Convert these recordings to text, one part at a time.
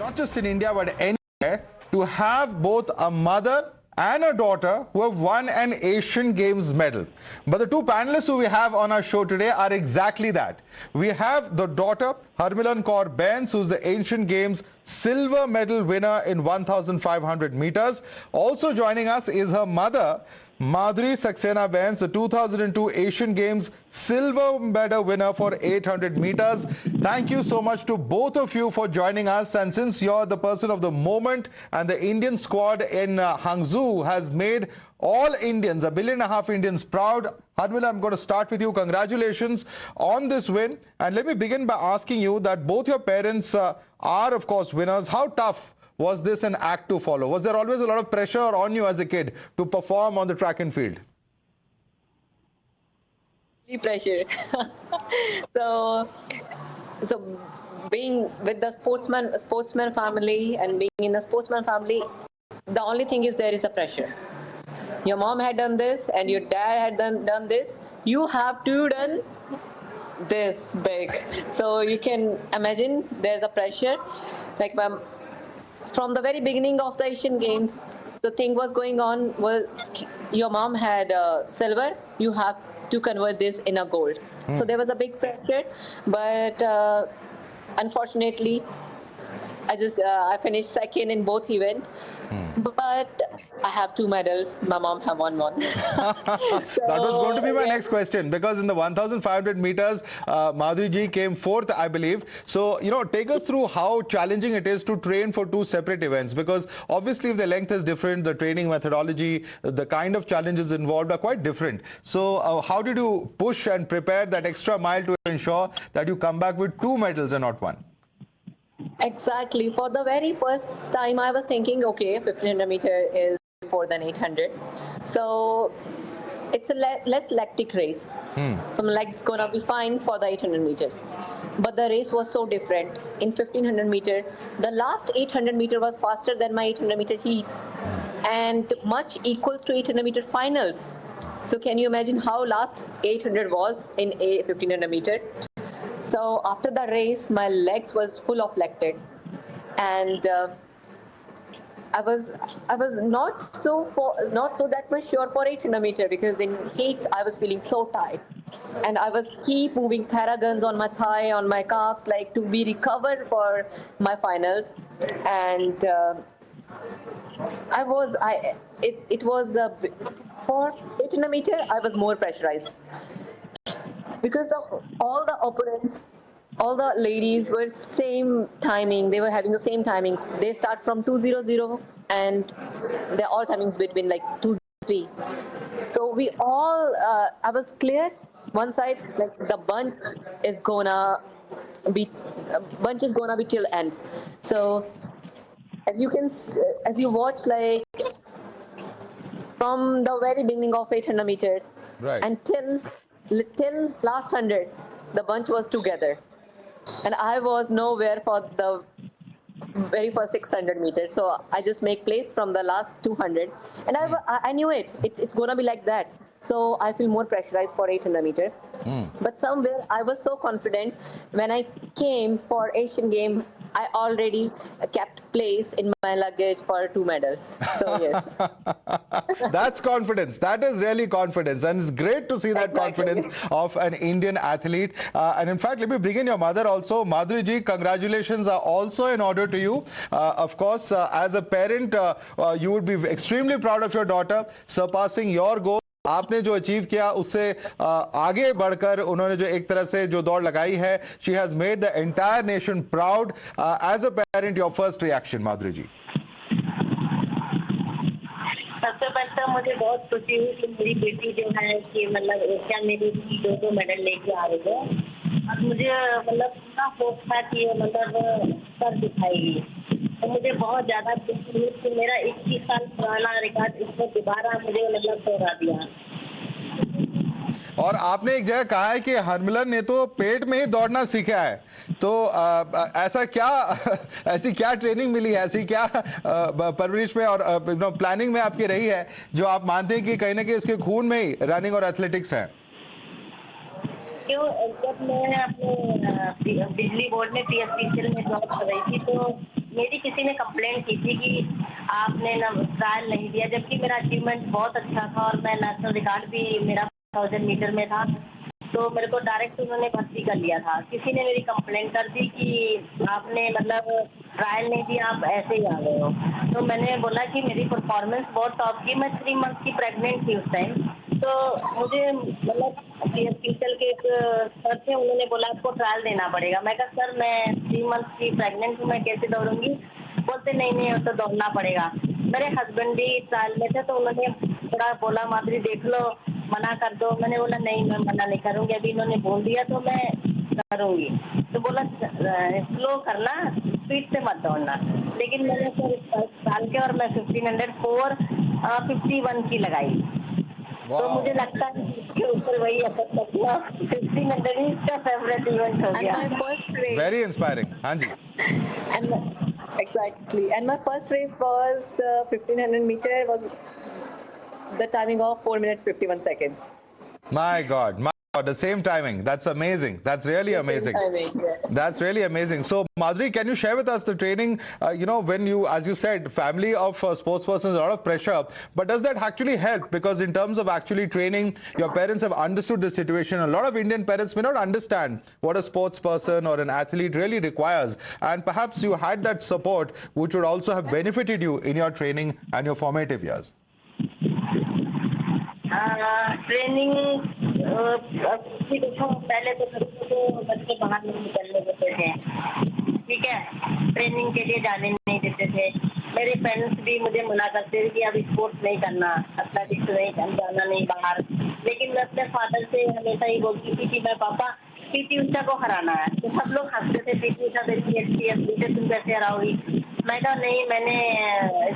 not just in India but anywhere, to have both a mother and a daughter who have won an Asian Games medal. But the two panelists who we have on our show today are exactly that. We have the daughter, Harmilan Bains, who's the Asian Games silver medal winner in 1,500 meters. Also joining us is her mother, Madhuri Saxena Bains, the 2002 Asian Games silver medal winner for 800 meters. Thank you so much to both of you for joining us. And since you're the person of the moment and the Indian squad in Hangzhou has made all Indians, 1.5 billion Indians proud, Harmilan, I'm going to start with you. Congratulations on this win. And let me begin by asking you that both your parents are, of course, winners. How tough was this an act to follow? Was there always a lot of pressure on you as a kid to perform on the track and field? Pressure. so being with the sportsman family and being in the sportsman family, the only thing is there is a pressure. Your mom had done this and your dad had done this. You have to done this big. So you can imagine there's a pressure. Like from the very beginning of the Asian Games, the thing was going on was your mom had silver, you have to convert this in a gold. So there was a big pressure, but unfortunately, I finished second in both events. But I have 2 medals. My mom have won one. That was going to be my next question, because in the 1,500 meters, Madhuri ji came 4th, I believe. So, take us through how challenging it is to train for 2 separate events, because obviously if the length is different, the training methodology, the kind of challenges involved are quite different. So, how did you push and prepare that extra mile to ensure that you come back with 2 medals and not 1? Exactly. For the very first time, I was thinking, okay, 1,500 meter is more than 800. So it's a less lactic race. So my leg's going to be fine for the 800 meters. But the race was so different. In 1,500 meter, the last 800 meter was faster than my 800 meter heats and much equals to 800 meter finals. So can you imagine how last 800 was in 1,500 meter? So after the race, my legs was full of lactate, and I was not so that much sure for 800 meter, because in heats I was feeling so tight, and I was keep moving theraguns on my thigh, on my calves, like to be recovered for my finals, and it was for 800 meter I was more pressurized. Because all the opponents, all the ladies were same timing. They were having the same timing. They start from 2:00 and they're all timings between like 2:03. So we all, I was clear. One side, like the bunch is gonna be till end. So as you watch, like from the very beginning of 800 meters, right, until last 100, the bunch was together, and I was nowhere for the very first 600 meters. So I just make place from the last 200, and I knew it's gonna be like that. So I feel more pressurized for 800 meters. But somewhere I was so confident when I came for Asian Game. I already kept place in my luggage for 2 medals. So yes. That's confidence. That is really confidence. And it's great to see that confidence of an Indian athlete. And in fact, let me bring in your mother also. Madhuri ji, congratulations are also in order to you. Of course, as a parent, you would be extremely proud of your daughter surpassing your goal. आपने जो achieve किया उससे आगे बढ़कर उन्होंने जो एक तरह से जो दौड़ लगाई है, she has made the entire nation proud. As a parent, your first reaction, माधुरी जी? सबसे पहले तो मुझे बहुत खुशी हुई कि मेरी बेटी जो है कि मतलब एशिया में 2 मेडल लेके आ रही है। अब मुझे मतलब पूरा होप था कि मतलब कर दिखाएगी। तो मुझे बहुत ज़्यादा खुशी हुई कि मेरा 21 साल पुराना रिकॉर्ड इसको दोबारा मुझे मतलब तोड़ा दिया। और आपने एक जगह कहा है कि हरमिलन ने तो पेट में ही दौड़ना सीखा है, तो ऐसी क्या ट्रेनिंग मिली है, ऐसी क्या परवरिश में और प्लानिंग में आपकी रही है जो आप मानते हैं कि कहीं ना कहीं इसके खून में ही रनिंग और एथलेटिक्स है? जब मैं अपने बिजली बोर्ड में PSPCL में जॉब कर रही थी, तो मेरी किसी ने कंप्लेंट की थी कि आपने ना ट्रायल नहीं दिया, जबकि मेरा अचीवमेंट बहुत अच्छा था और मैं नेशनल रिकॉर्ड भी मेरा 1000 मीटर में था। तो मेरे को डायरेक्ट उन्होंने भर्ती कर लिया था। किसी ने मेरी कंप्लेंट कर दी कि आपने मतलब ट्रायल नहीं दिया, आप ऐसे ही आ गए हो। तो मैंने बोला कि मेरी परफॉर्मेंस बहुत टॉप की, मैं 3 मंथ की प्रेग्नेंट थी उस टाइम। तो मुझे मतलब टीचर के एक सर थे, उन्होंने बोला आपको ट्रायल देना पड़ेगा। मैं कहा सर मैं 3 मंथ की प्रेग्नेंट हूँ, मैं कैसे दौड़ूंगी? बोलते नहीं नहीं, तो दौड़ना पड़ेगा। मेरे हस्बैंड भी ट्रायल में थे, तो उन्होंने थोड़ा बोला माधुरी देख लो, मना कर दो। मैंने बोला नहीं, मैं मना नहीं करूंगी, अभी इन्होंने बोल दिया तो मैं करूंगी। तो बोला स्लो करना, स्पीड से मत दौड़ना। लेकिन मैंने सर डाल के और मैं 1504 51 की लगाई। तो मुझे लगता है कि इसके ऊपर वही असर पड़ा। 1500 ही इसका फेवरेट इवेंट हो And गया। my first race, Very inspiring. हाँ जी. and exactly, and my first race was 1500 meter, was the timing of 4 minutes 51 seconds. My God, the same timing. That's amazing. That's really amazing. Timing, yeah. That's really amazing. So, Madhuri, can you share with us the training? When you, as you said, family of sportspersons, a lot of pressure. But does that actually help? Because in terms of actually training, your parents have understood the situation. A lot of Indian parents may not understand what a sportsperson or an athlete really requires. And perhaps you had that support, which would also have benefited you in your training and your formative years. Training देखो, पहले तो बच्चे बाहर नहीं निकलने देते थे, ठीक है, ट्रेनिंग के लिए जाने नहीं देते थे। मेरे पेरेंट्स भी मुझे मना करते थे कि अब स्पोर्ट्स नहीं करना, एथलेटिक्स नहीं जाना, नहीं बाहर। लेकिन मैं अपने फादर से हमेशा ही बोलती थी कि मैं पापा पीटी उषा को हराना है। तो सब लोग हंसते थे, पीटी उषा देखती अच्छी है, तुम कैसे हराओगी? मैं कहा नहीं, मैंने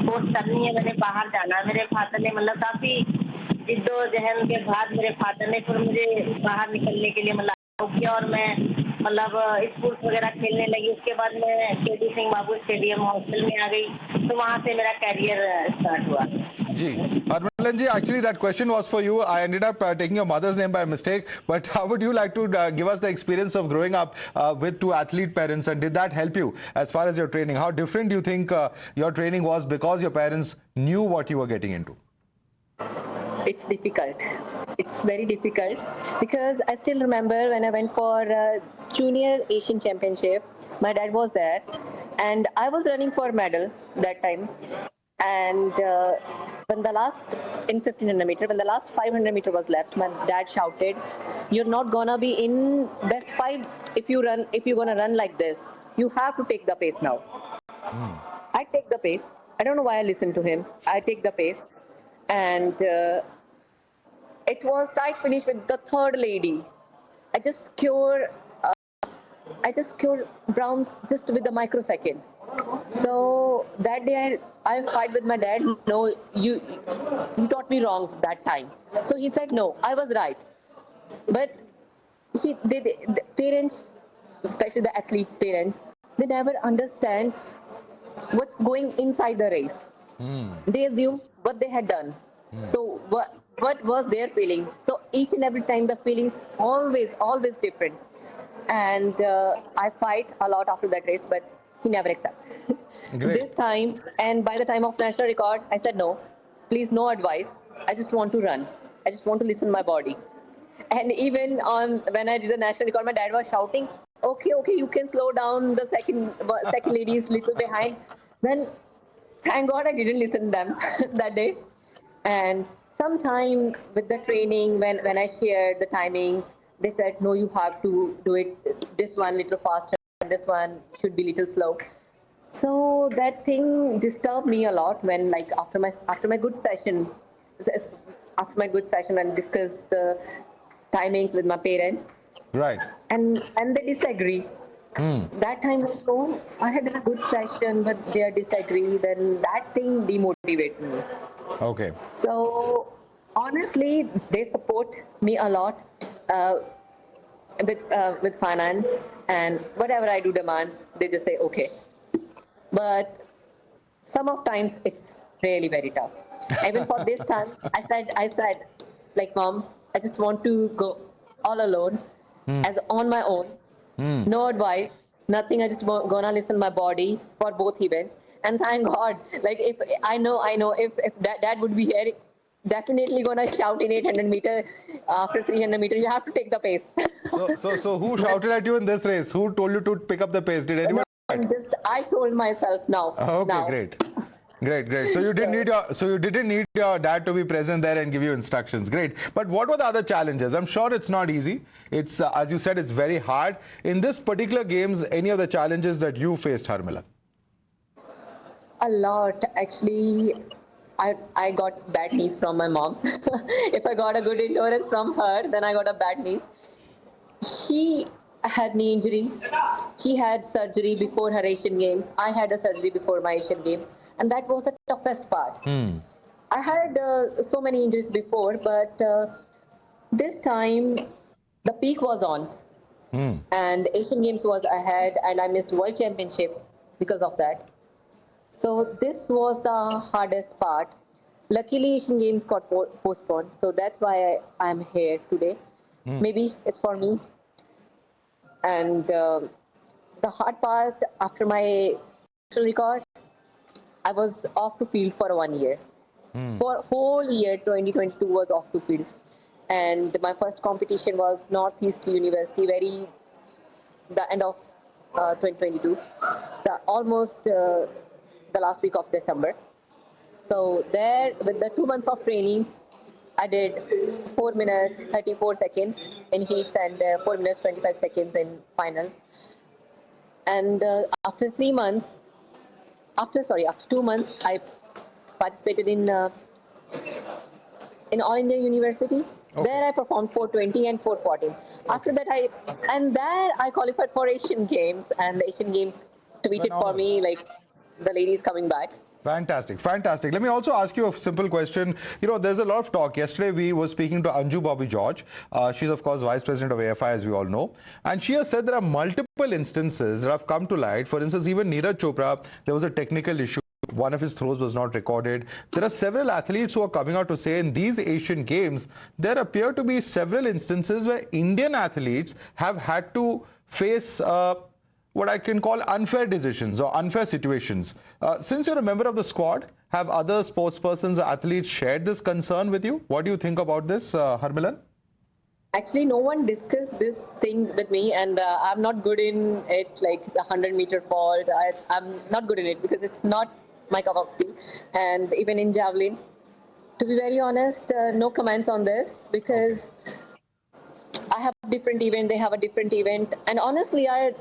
स्पोर्ट्स करनी है, मैंने बाहर जाना है। मेरे फादर ने मतलब काफी जिद्दोजहद के बाद मेरे फादर ने फिर मुझे बाहर निकलने के लिए मतलब किया और मैं मतलब स्पोर्ट्स वगैरह खेलने लगी। उसके बाद मैं केडी सिंह बाबू स्टेडियम हॉस्टल में आ गई, तो वहाँ से मेरा कैरियर स्टार्ट हुआ। Ji. Harmilan ji, actually that question was for you. I ended up taking your mother's name by mistake. But how would you like to give us the experience of growing up with two athlete parents, and did that help you as far as your training? How different do you think your training was because your parents knew what you were getting into? It's difficult. It's very difficult because I still remember when I went for Junior Asian Championship, my dad was there and I was running for medal that time. And in 1500 meter, when the last 500 meter was left, my dad shouted, "You're not gonna be in best 5 if you're gonna run like this. You have to take the pace now." I take the pace. I don't know why I listened to him. I take the pace. And it was tight finish with the third lady. I just scored bronze just with a microsecond. So that day I fight with my dad. No, you taught me wrong that time. So he said no, I was right. But the parents, especially the athlete parents, they never understand what's going inside the race. They assume what they had done. So what was their feeling? So each and every time the feelings always different. And I fight a lot after that race, but he never accepts. This time, and by the time of national record, I said no, please no advice. I just want to run. I just want to listen to my body. And even when I did the national record, my dad was shouting, okay, you can slow down. The second lady is little behind. Then thank God I didn't listen to them that day. And sometime with the training, when I shared the timings, they said, no, you have to do it this one little faster, and this one should be little slow. So that thing disturbed me a lot when, like, after my good session, and discussed the timings with my parents. Right. And they disagree. That time also, I had a good session, but they disagree. Then that thing demotivated me. Okay. So honestly, they support me a lot with finance, and whatever I do demand, they just say okay. But some of times it's really very tough. Even for this time, I said, like, Mom, I just want to go all alone, as on my own, no advice. Nothing. I just gonna listen my body for both events. And thank God, like if I know if dad would be here, definitely gonna shout in 800 meter. After 300 meter, you have to take the pace. So who shouted at you in this race? Who told you to pick up the pace? Did anyone? I told myself now. Okay, now. great. So you didn't need your dad to be present there and give you instructions. Great. But what were the other challenges? I'm sure it's not easy. It's as you said, it's very hard. In this particular games, any of the challenges that you faced, Harmilan? A lot, actually. I got bad knees from my mom. If I got a good endurance from her, then I got a bad knees. She had knee injuries. She had surgery before her Asian Games. I had a surgery before my Asian Games, and that was the toughest part. I had so many injuries before, but this time the peak was on, and Asian Games was ahead, and I missed World Championship because of that. So this was the hardest part. Luckily, Asian Games got postponed, so that's why I'm here today. Maybe it's for me. And the hard part, after my record, I was off to field for 1 year. For whole year, 2022 was off to field. And my first competition was Northeast University, the end of 2022. So almost the last week of December. So there, with the 2 months of training, I did 4 minutes 34 seconds in heats and 4 minutes 25 seconds in finals. And after 2 months, I participated in All India University. Okay. There I performed 420 and 414. Okay. After that, I qualified for Asian Games, and the Asian Games tweeted for me like the ladies coming back. Fantastic. Let me also ask you a simple question. You know, there's a lot of talk. Yesterday, we were speaking to Anju Bobby George. She's, of course, Vice President of AFI, as we all know. And she has said there are multiple instances that have come to light. For instance, even Neeraj Chopra, there was a technical issue. One of his throws was not recorded. There are several athletes who are coming out to say in these Asian Games, there appear to be several instances where Indian athletes have had to face what I can call unfair decisions or unfair situations. Since you're a member of the squad, have other sportspersons or athletes shared this concern with you? What do you think about this, Harmilan? Actually, no one discussed this thing with me, and I'm not good in it, like the 100-meter vault. I'm not good in it because it's not my cup of tea. And even in javelin, to be very honest, no comments on this because I have a different event, they have a different event. And honestly, I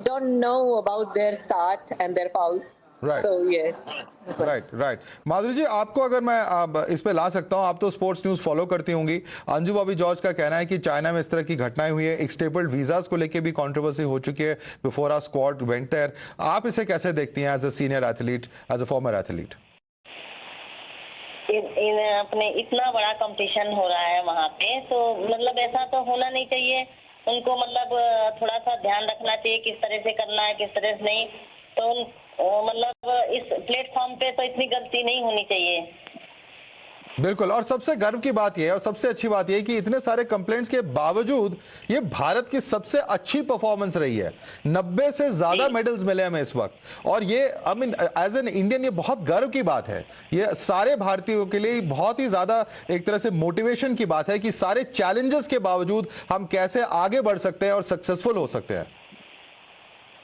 don't know about their start and their fouls. Right. So yes. Right. माधुरी जी, आपको अगर मैं इस पे ला सकता हूँ, आप तो sports news follow करती होंगी. अंजू बॉबी जॉर्ज का कहना है कि चाइना में इस तरह की घटनाएं हुई है. एक्सटेबल्ड वीजास को लेके भी कंट्रोवर्सी हो चुकी है before our squad went there. आप इसे कैसे देखती हैं as a senior athlete, as a former athlete? अपने इतना बड़ा कंपटीशन हो रहा है वहाँ पे, तो मतलब ऐसा तो होना नहीं चाहिए. उनको मतलब थोड़ा सा ध्यान रखना चाहिए किस तरह से करना है, किस तरह से नहीं. तो मतलब इस प्लेटफॉर्म पे तो इतनी गलती नहीं होनी चाहिए. बिल्कुल. और सबसे गर्व की बात यह है और सबसे अच्छी बात यह है कि इतने सारे कंप्लेंट्स के बावजूद ये भारत की सबसे अच्छी परफॉर्मेंस रही है. 90 से ज्यादा मेडल्स मिले हमें इस वक्त, और ये I mean as an Indian ये बहुत गर्व की बात है. ये सारे भारतीयों के लिए बहुत ही ज्यादा एक तरह से मोटिवेशन की बात है कि सारे चैलेंजेस के बावजूद हम कैसे आगे बढ़ सकते हैं और सक्सेसफुल हो सकते हैं.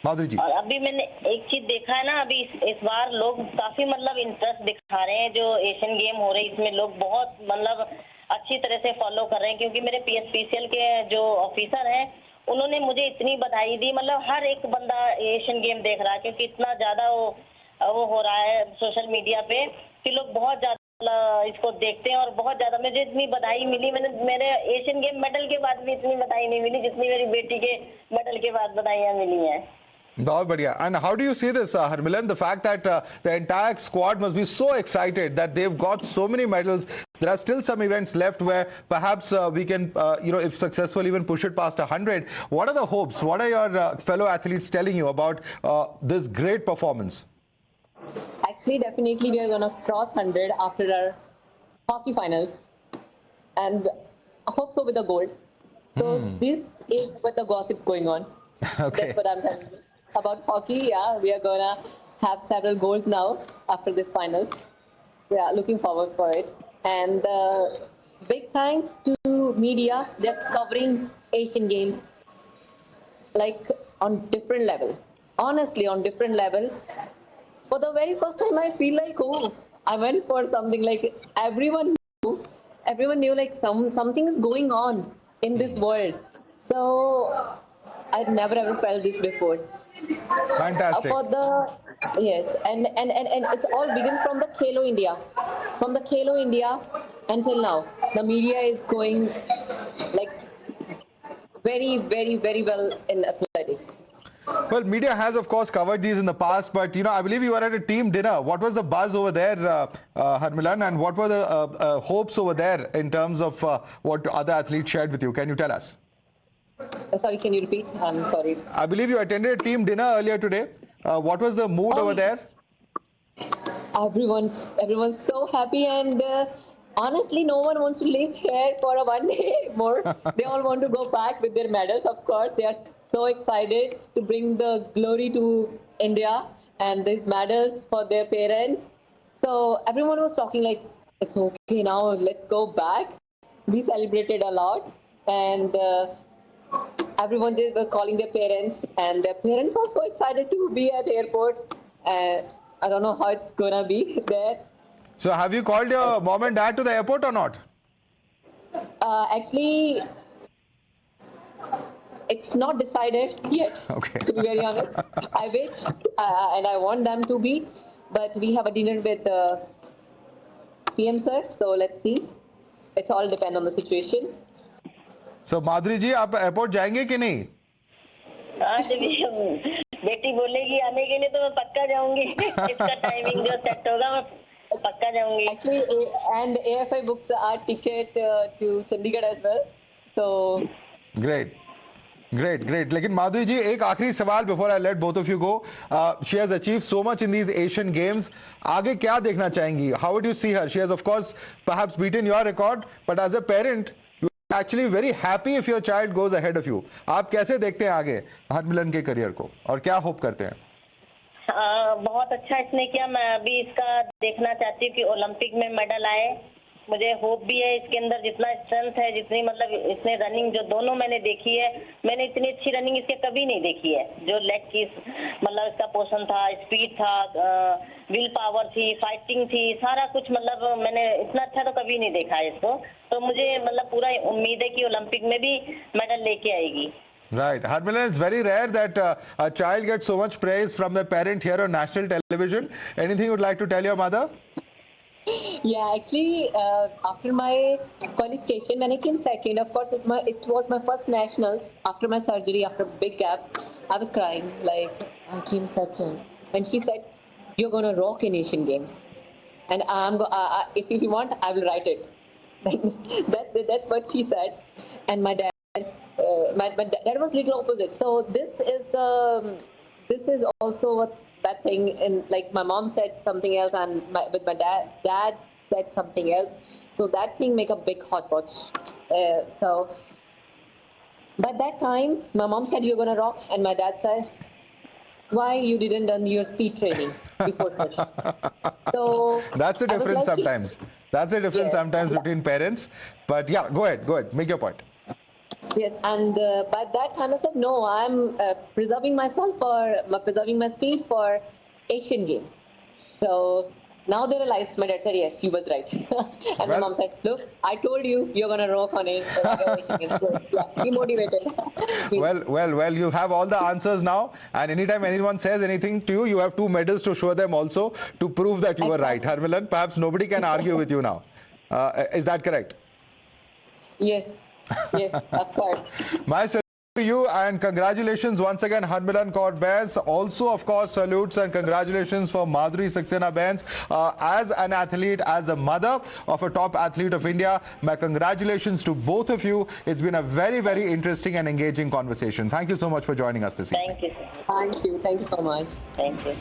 माधुरी जी, और अभी मैंने एक चीज देखा है ना, अभी इस बार लोग काफी मतलब इंटरेस्ट दिखा रहे हैं. जो एशियन गेम हो रहे हैं इसमें लोग बहुत मतलब अच्छी तरह से फॉलो कर रहे हैं, क्योंकि मेरे पीएसपीसीएल के जो ऑफिसर हैं उन्होंने मुझे इतनी बधाई दी. मतलब हर एक बंदा एशियन गेम देख रहा है, क्योंकि इतना ज्यादा वो हो रहा है सोशल मीडिया पे कि लोग बहुत ज्यादा इसको देखते हैं. और बहुत ज्यादा मुझे इतनी बधाई मिली, मेरे एशियन गेम मेडल के बाद भी इतनी बधाई नहीं मिली जितनी मेरी बेटी के मेडल के बाद बधाइयां मिली हैं. बहुत बढ़िया. And how do you see this, Harmilan? The fact that the entire squad must be so excited that they've got so many medals. There are still some events left where perhaps we can, if successful, even push it past 100. What are the hopes? What are your fellow athletes telling you about this great performance? Actually, definitely we are going to cross 100 after our hockey finals, and I hope so with the gold. So this is what the gossip's going on. Okay. That's what I'm telling you. about hockey. Yeah, we are gonna have several goals now after this finals. Yeah, looking forward for it. And big thanks to media. They're covering Asian Games like on different level. Honestly, on different level. For the very first time, I feel like, oh, I went for something like everyone knew like something is going on in this world. So I'd never ever felt this before. Fantastic. For the yes, and it's all begun from the Khelo India, until now. The media is going like very well in athletics. Well, media has, of course, covered these in the past, but, I believe you were at a team dinner. What was the buzz over there, Harmilan, and what were the hopes over there in terms of what other athletes shared with you? Can you tell us? Sorry, can you repeat? I'm sorry. I believe you attended a team dinner earlier today. What was the mood over there? Everyone's so happy, and honestly, no one wants to live here for a 1 day more. They all want to go back with their medals. Of course, they are so excited to bring the glory to India and these medals for their parents. So everyone was talking like, it's okay now, let's go back. We celebrated a lot, and everyone just were calling their parents, and their parents are so excited to be at airport. I don't know how it's gonna be there. So have you called your mom and dad to the airport or not? Actually, it's not decided yet, Okay. to be very honest. I wish and I want them to be, but we have a dinner with PM sir, so let's see. It's all depend on the situation. So Madhuri ji, आप airport जाएंगे कि नहीं? आज भी बेटी बोलेगी आने के लिए तो मैं पक्का जाऊंगी। इसका टाइमिंग जो सेट होगा मैं पक्का जाऊंगी। Actually, and AFI booked our ticket to Chandigarh as well. So Great. लेकिन माधुरी जी, एक आखिरी सवाल before I let both of you go. She has achieved so much in these Asian Games. आगे क्या देखना चाहेंगी? How would you see her? She has, of course, perhaps beaten your record, but as a parent, you are actually very happy if your child goes ahead of you. आप कैसे देखते हैं आगे हरमिलन के करियर को और क्या होप करते हैं? बहुत अच्छा इसने किया। मैं अभी इसका देखना चाहती हूँ कि ओलंपिक में मेडल आए। मुझे होप भी है इसके अंदर, जितना स्ट्रेंथ है, जितनी मतलब इसने रनिंग जो दोनों मैंने देखी है, मैंने इतनी अच्छी रनिंग इसके कभी नहीं देखी है। जो लेग की मतलब इसका पोषण था, स्पीड था, विल पावर थी, फाइटिंग थी, सारा कुछ मतलब मैंने इतना अच्छा तो कभी नहीं देखा है इसको। तो मुझे मतलब पूरा उम्मीद है कि ओलंपिक में भी मेडल लेके आएगी। Right. Harmilan, it's very rare that a child gets so much praise from their parent here on national television. Anything you would like to tell your mother? yeah, actually, after my qualification, when I came second, of course, it was my first nationals after my surgery, after a big gap. I was crying, like, I came second. And she said, you're going to rock in Asian Games. And if you want, I will write it. That's what she said. And my dad, my dad was little opposite. So this is also what that thing, in like my mom said something else, and with my dad said something else. So that thing make a big hodgepodge. So by that time, my mom said you're gonna rock, and my dad said, why you didn't done your speed training before session? So that's a difference like, sometimes. That's a difference sometimes between parents. But yeah, go ahead, make your point. Yes, and by that time I said, no, I'm preserving myself preserving my speed for Asian Games. So now they realized, my dad said, yes, you was right. And my mom said, look, I told you, you're going to rock on it. Asian Games. So, yeah, be motivated. Well, you have all the answers now. And anytime anyone says anything to you, you have 2 medals to show them also to prove that you were right. Harmilan, perhaps nobody can argue with you now. Is that correct? Yes. Yes, of course. My salute to you, and congratulations once again, Harmilan Bains. Also, of course, salutes and congratulations for Madhuri Saxena Bains as an athlete, as a mother of a top athlete of India. My congratulations to both of you. It's been a very, very interesting and engaging conversation. Thank you so much for joining us this evening. Thank you. Thank you so much. Thank you.